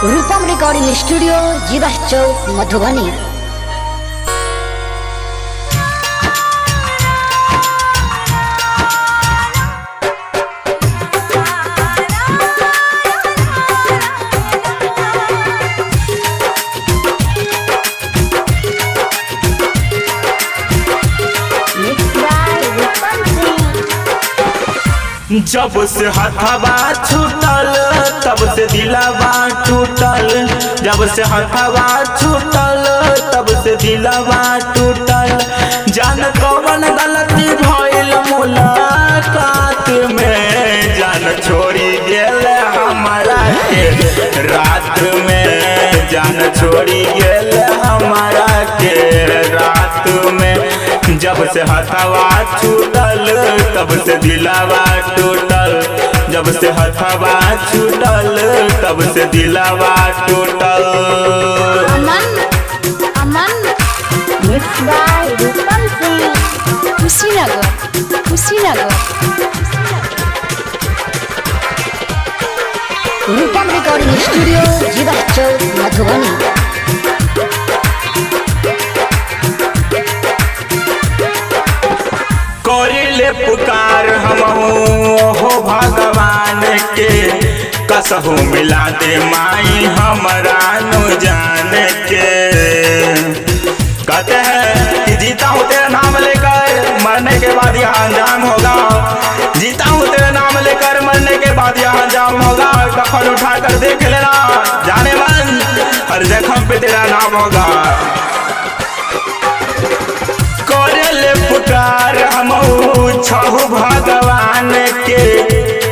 रूपम recording studio Jiwa Chowk Madhubani. जब से हथवा छूटल तब से दिलवा टूटल। जब से हथवा छूटल तब से दिलवा टूटल। जान कौन गलती भइल मुलाकात में। जान छोड़ी गेल हमारा के रात में। जान छोड़ी गेल हमारा के रात में। जब से हथवा छूटल तब से दिलवा टूटल। जब से हथवा छूटल तब से दिलवा टूटल। Aman Aman mix by Rupam Singh Kushinagar. Rupam recording studio Jiwa Chowk Madhubani. कोरिले पुकार हमहू हो भगवान के। कसहू मिला दे माई हमरा नु जान के। कहते हैं कि जीता हूँ तेरा नाम लेकर मरने के बाद यह अंजाम होगा। जीता हूँ तेरा नाम लेकर मरने के बाद यह अंजाम होगा। कफन उठा कर देख लेना जाने मन हर जख्म पे तेरा नाम होगा। कोरिले पुकार हमहू छहु भगवान के।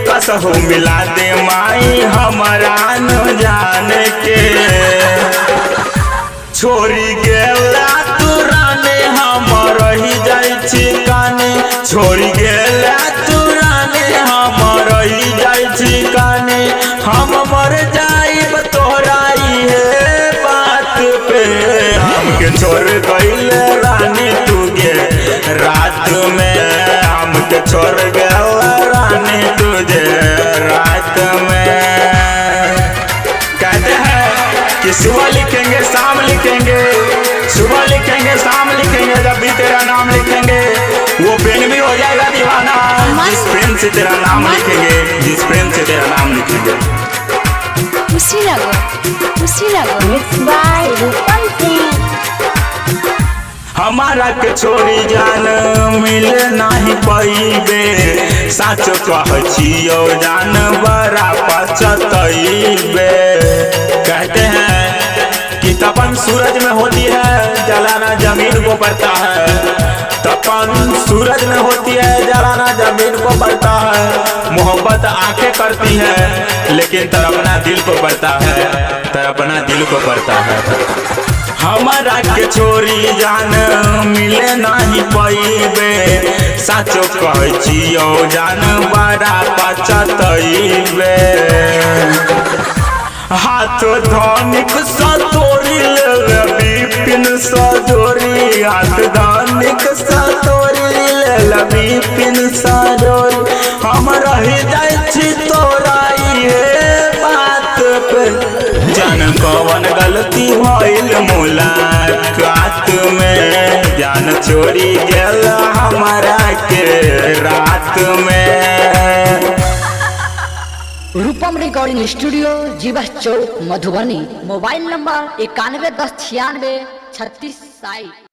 कसहू मिला दे माई हमरा न जान के। छोड़ी गेला तुराने हम रही जाइ छी काने। छोड़ी गेला तुराने हम रही जाइ छी काने। हम मर जाइब तोहरा इहे बात पे। हमके छोड़ गइल रानी तू गे रात में। हमके छोड़ गइल रानी तुझे रात में। कहते हैं कि सुबह लिखेंगे शाम लिखेंगे। सुबह लिखेंगे शाम लिखेंगे। जब भी तेरा नाम लिखेंगे वो पेन भी हो जाएगा दीवाना। जिस पेन से तेरा नाम लिखेंगे जिस पेन से तेरा नाम लिखेंगे। Kushinagar mix by Rupam Singh. हमारा के छोड़ी जान मिल नहीं पैबे। सच कहछियो जान बड़ा पछतैबे। कहते हैं कि तपन सूरज में होती है जलाना जमीन को पड़ता है। तपन सूरज में होती है जलाना जमीन को पड़ता है। मोहब्बत आंखें करती है लेकिन तड़पना दिल को पड़ता है। तड़पना दिल को पड़ता है। हमारा के छोड़ी जान मिले नहीं पैबे। साचो कहछियो जान बड़ा पछतैबे। हाथ धनिक सतोरी ले विपिन सजोरी। हाथ धनिक सतोरी ले विपिन सजोरी। हम रही जाइ छी तोरा इहे बात पे। जान कौन गलती भइल मुलाकात में। जान छोड़ी गेल हमारा के रात में। रूपम recording studio Jiwa Chowk Madhubani. Mobile number 91 10 96 36 27।